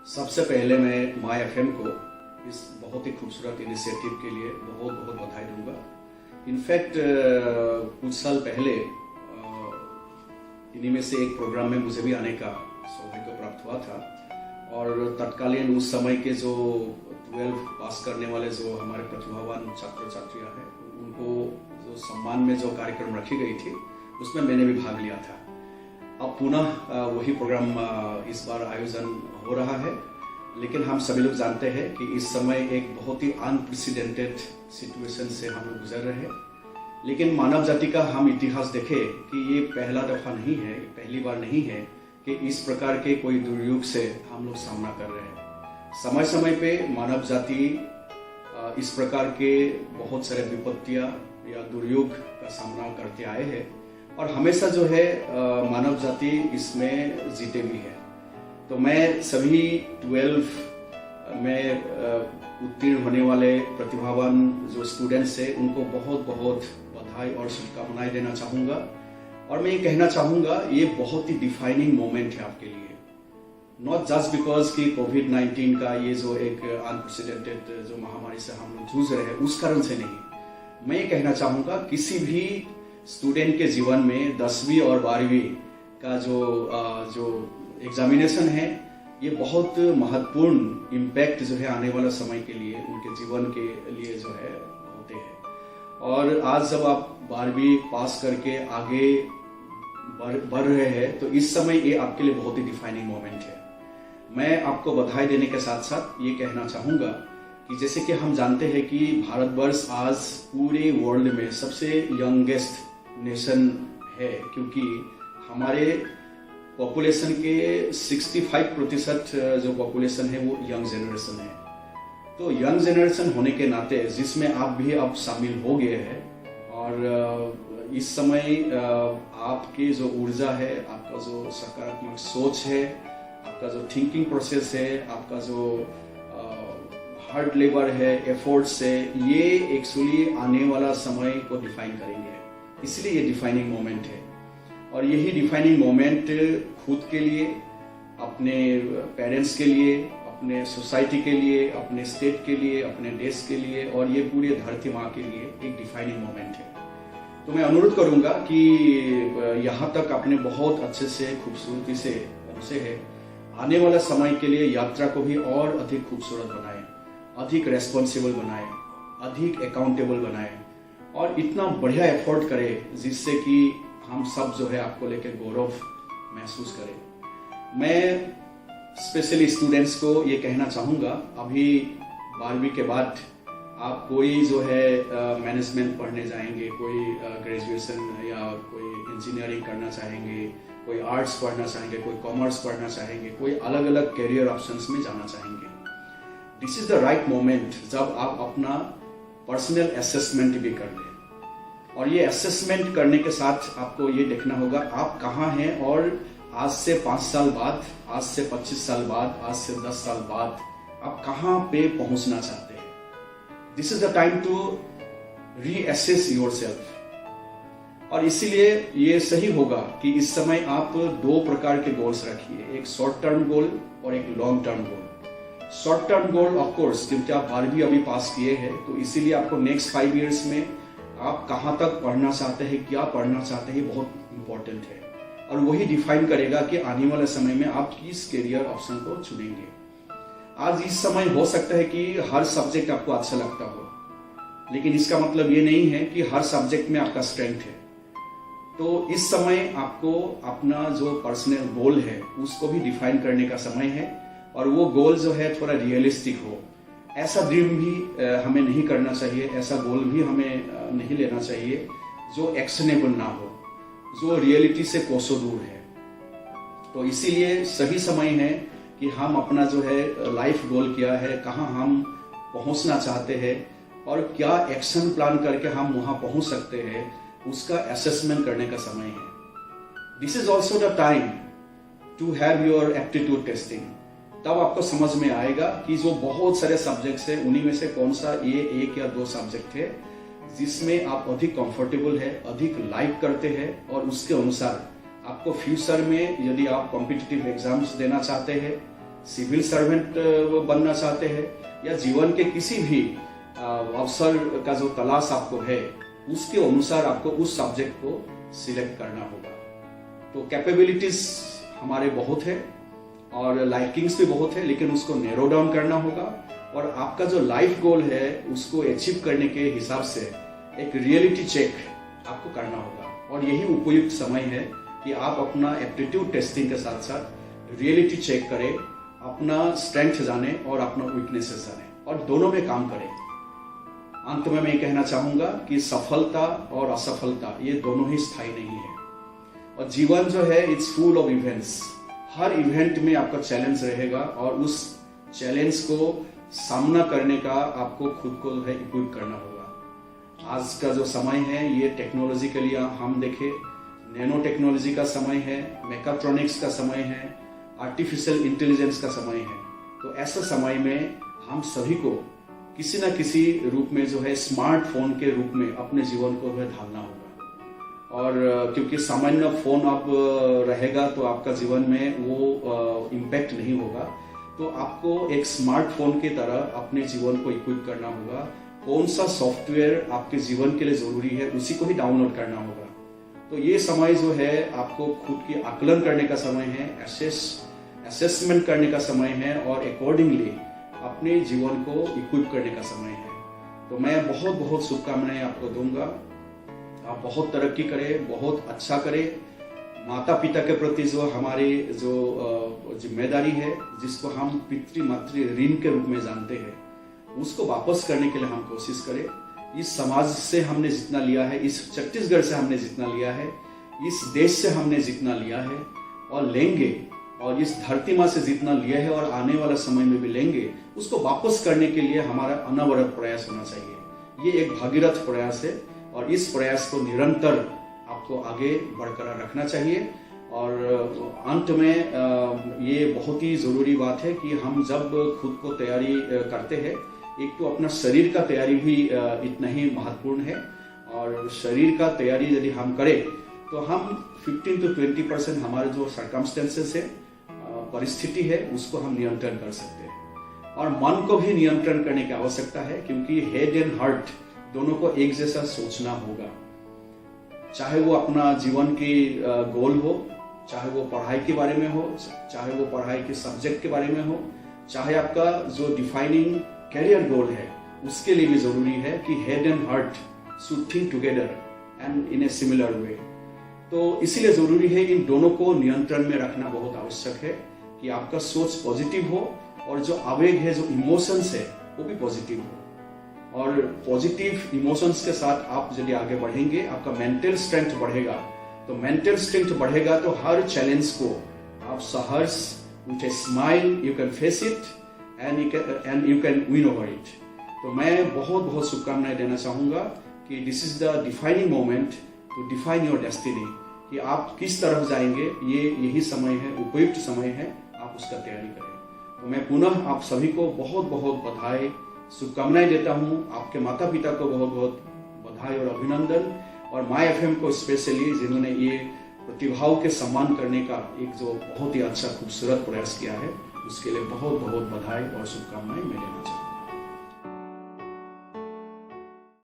सबसे पहले मैं माय एफएम को इस बहुत ही खूबसूरत इनिशिएटिव के लिए बहुत बहुत बधाई दूंगा। इनफैक्ट कुछ साल पहले इन्हीं में से एक प्रोग्राम में मुझे भी आने का सौभाग्य प्राप्त हुआ था और तत्कालीन उस समय के जो 12 पास करने वाले जो हमारे प्रतिभावान छात्र छात्रियाँ हैं उनको जो सम्मान में जो कार्यक्रम रखी गई थी उसमें मैंने भी भाग लिया था। अब पुनः वही प्रोग्राम इस बार आयोजन हो रहा है, लेकिन हम सभी लोग जानते हैं कि इस समय एक बहुत ही अनप्रेसिडेंटेड सिचुएशन से हम लोग गुजर रहे हैं। लेकिन मानव जाति का हम इतिहास देखें कि ये पहला दफा नहीं है, पहली बार नहीं है कि इस प्रकार के कोई दुर्योग से हम लोग सामना कर रहे हैं। समय समय पे मानव जाति इस प्रकार के बहुत सारे विपत्तियां या दुर्योग का सामना करते आए हैं और हमेशा जो है मानव जाति इसमें जीते भी है। तो मैं सभी 12 में उत्तीर्ण होने वाले प्रतिभावान जो स्टूडेंट्स हैं उनको बहुत बहुत बधाई और शुभकामनाएं देना चाहूँगा। और मैं ये कहना चाहूँगा ये बहुत ही डिफाइनिंग मोमेंट है आपके लिए, नॉट जस्ट बिकॉज कि कोविड-19 का ये जो एक अनप्रेसिडेंटेड जो महामारी से हम लोग जूझ रहे हैं उस कारण से नहीं। मैं ये कहना चाहूँगा किसी भी स्टूडेंट के जीवन में 10वीं और 12वीं का जो एग्जामिनेशन है ये बहुत महत्वपूर्ण इम्पैक्ट जो है आने वाला समय के लिए उनके जीवन के लिए जो है होते हैं। और आज जब आप 12वीं पास करके आगे बढ़ रहे हैं तो इस समय ये आपके लिए बहुत ही डिफाइनिंग मोमेंट है। मैं आपको बधाई देने के साथ साथ ये कहना चाहूँगा कि जैसे कि हम जानते हैं कि भारतवर्ष आज पूरे वर्ल्ड में सबसे यंगेस्ट नेशन है, क्योंकि हमारे पॉपुलेशन के 65% जो पॉपुलेशन है वो यंग जनरेशन है। तो यंग जनरेशन होने के नाते जिसमें आप भी अब शामिल हो गए हैं और इस समय आपकी जो ऊर्जा है, आपका जो सकारात्मक सोच है, आपका जो थिंकिंग प्रोसेस है, आपका जो हार्ड लेबर है, एफर्ट्स है, ये एक्चुअली आने वाला समय को डिफाइन करेंगे। इसलिए ये डिफाइनिंग मोमेंट है और यही डिफाइनिंग मोमेंट खुद के लिए, अपने पेरेंट्स के लिए, अपने सोसाइटी के लिए, अपने स्टेट के लिए, अपने देश के लिए और ये पूरे धरती माँ के लिए एक डिफाइनिंग मोमेंट है। तो मैं अनुरोध करूंगा कि यहाँ तक आपने बहुत अच्छे से खूबसूरती से पहुंचे हैं। आने वाला समय के लिए यात्रा को भी और अधिक खूबसूरत बनाए, अधिक रेस्पॉन्सिबल बनाए, अधिक अकाउंटेबल बनाए और इतना बढ़िया एफर्ट करें जिससे कि हम सब जो है आपको लेकर गौरव महसूस करें। मैं स्पेशली स्टूडेंट्स को ये कहना चाहूँगा, अभी 12वीं के बाद आप कोई जो है मैनेजमेंट पढ़ने जाएंगे, कोई ग्रेजुएशन या कोई इंजीनियरिंग करना चाहेंगे, कोई आर्ट्स पढ़ना चाहेंगे, कोई कॉमर्स पढ़ना चाहेंगे, कोई अलग अलग करियर ऑप्शंस में जाना चाहेंगे। This is the right moment जब आप अपना पर्सनल असेसमेंट भी कर लें और ये असेसमेंट करने के साथ आपको ये देखना होगा आप कहाँ हैं और आज से 5 साल बाद, आज से 25 साल बाद, आज से 10 साल बाद आप कहाँ पे पहुंचना चाहते हैं। This is the time to reassess yourself. और इसीलिए ये सही होगा कि इस समय आप 2 प्रकार के गोल्स रखिए, एक शॉर्ट टर्म गोल और एक long term goal. Short term goal of course क्योंकि आप 12वीं अभी पास किए हैं तो इसीलिए आपको नेक्स्ट 5 इयर्स में आप कहाँ तक पढ़ना चाहते हैं, क्या पढ़ना चाहते हैं, बहुत इंपॉर्टेंट है और वही डिफाइन करेगा कि आने वाले समय में आप किस करियर ऑप्शन को चुनेंगे। आज इस समय हो सकता है कि हर सब्जेक्ट आपको अच्छा लगता हो, लेकिन इसका मतलब ये नहीं है कि हर सब्जेक्ट में आपका स्ट्रेंथ है। तो इस समय आपको अपना जो पर्सनल गोल है उसको भी डिफाइन करने का समय है और वो गोल जो है थोड़ा रियलिस्टिक हो। ऐसा ड्रीम भी हमें नहीं करना चाहिए, ऐसा गोल भी हमें नहीं लेना चाहिए जो एक्शनेबल ना हो, जो रियलिटी से कोसों दूर है। तो इसीलिए सही समय है कि हम अपना जो है लाइफ गोल क्या है, कहाँ हम पहुँचना चाहते हैं और क्या एक्शन प्लान करके हम वहाँ पहुँच सकते हैं, उसका असेसमेंट करने का समय है। This is also the time to have your aptitude testing. तब आपको समझ में आएगा कि जो बहुत सारे सब्जेक्ट्स हैं उन्हीं में से कौन सा ये 1 या 2 सब्जेक्ट है जिसमें आप अधिक कंफर्टेबल है, अधिक लाइक करते हैं और उसके अनुसार आपको फ्यूचर में यदि आप कॉम्पिटिटिव एग्जाम्स देना चाहते हैं, सिविल सर्वेंट वो बनना चाहते हैं, या जीवन के किसी भी अवसर का जो तलाश आपको है, उसके अनुसार आपको उस सब्जेक्ट को सिलेक्ट करना होगा। तो कैपेबिलिटीज हमारे बहुत है और लाइकिंग्स भी बहुत है, लेकिन उसको नैरो डाउन करना होगा और आपका जो लाइफ गोल है उसको अचीव करने के हिसाब से एक रियलिटी चेक आपको करना होगा। और यही उपयुक्त समय है कि आप अपना एप्टीट्यूड टेस्टिंग के साथ साथ रियलिटी चेक करें, अपना स्ट्रेंथ जाने और अपना वीकनेसेस जाने, और दोनों में काम करें। अंत में मैं कहना चाहूंगा कि सफलता और असफलता ये दोनों ही स्थायी नहीं है, और जीवन जो है it's full of events. Her event में आपका चैलेंज रहेगा और उस चैलेंज को सामना करने का आपको खुद को है इक्विप करना होगा। आज का जो समय है ये टेक्नोलॉजी के लिए हम देखें, नैनो टेक्नोलॉजी का समय है, मैकाट्रॉनिक्स का समय है, आर्टिफिशियल इंटेलिजेंस का समय है। तो ऐसा समय में हम सभी को किसी न किसी रूप में जो है स्मार्टफोन के रूप में अपने जीवन को जो है ढालना होगा। और क्योंकि सामान्य फोन अब रहेगा तो आपका जीवन में वो इम्पैक्ट नहीं होगा, तो आपको एक स्मार्टफोन की तरह अपने जीवन को इक्विप करना होगा। कौन सा सॉफ्टवेयर आपके जीवन के लिए जरूरी है उसी को ही डाउनलोड करना होगा। तो ये समय जो है आपको खुद की आकलन करने का समय है, असेसमेंट करने का समय है, और अकॉर्डिंगली अपने जीवन को इक्विप करने का समय है। तो मैं बहुत बहुत शुभकामनाएं आपको दूंगा। आप बहुत तरक्की करें, बहुत अच्छा करें। माता पिता के प्रति जो हमारी जो जिम्मेदारी है, जिसको हम पितृ मातृ ऋण के रूप में जानते हैं, उसको वापस करने के लिए हम कोशिश करें। इस समाज से हमने जितना लिया है, इस छत्तीसगढ़ से हमने जितना लिया है, इस देश से हमने जितना लिया है और लेंगे, और इस धरती माँ से जितना लिया है और आने वाला समय में भी लेंगे, उसको वापस करने के लिए हमारा अनवरत प्रयास होना चाहिए। ये एक भागीरथ प्रयास है और इस प्रयास को निरंतर आपको आगे बरकरार रखना चाहिए। और अंत में ये बहुत ही जरूरी बात है कि हम जब खुद को तैयारी करते हैं, एक तो अपना शरीर का तैयारी भी इतना ही महत्वपूर्ण है, और शरीर का तैयारी यदि हम करें तो हम 15 to 20% हमारे जो सर्कमस्टेंसेस है, परिस्थिति है, उसको हम नियंत्रण कर सकते हैं। और मन को भी नियंत्रण करने की आवश्यकता है, क्योंकि हेड एंड हार्ट दोनों को एक जैसा सोचना होगा। चाहे वो अपना जीवन की गोल हो, चाहे वो पढ़ाई के बारे में हो, चाहे वो पढ़ाई के सब्जेक्ट के बारे में हो, चाहे आपका जो डिफाइनिंग कैरियर गोल है, उसके लिए भी जरूरी है कि head and heart should think together and in a similar way. तो इसीलिए जरूरी है इन दोनों को नियंत्रण में रखना बहुत आवश्यक है कि आपका सोच पॉजिटिव हो और जो आवेग है, जो इमोशंस है, वो भी पॉजिटिव हो। और पॉजिटिव इमोशंस के साथ आप यदि आगे बढ़ेंगे, आपका मेंटल स्ट्रेंथ बढ़ेगा। तो मेंटल स्ट्रेंथ बढ़ेगा तो हर चैलेंज को आप सहर्ष, with a smile you can face it and you can win over it. तो मैं बहुत बहुत शुभकामनाएं देना चाहूंगा कि this is the defining moment to define your destiny, कि आप किस तरफ जाएंगे, यही समय है, उपयुक्त समय है, आप उसका तैयारी करें। तो मैं पुनः आप सभी को बहुत बहुत बधाई, शुभकामनाएं देता हूं। आपके माता पिता को बहुत बहुत बधाई और अभिनंदन, और माय एफएम को स्पेशली जिन्होंने ये प्रतिभाओं के सम्मान करने का एक जो बहुत ही अच्छा खूबसूरत प्रयास किया है, उसके लिए बहुत बहुत बधाई और शुभकामनाएं मैं देना चाहूँगा।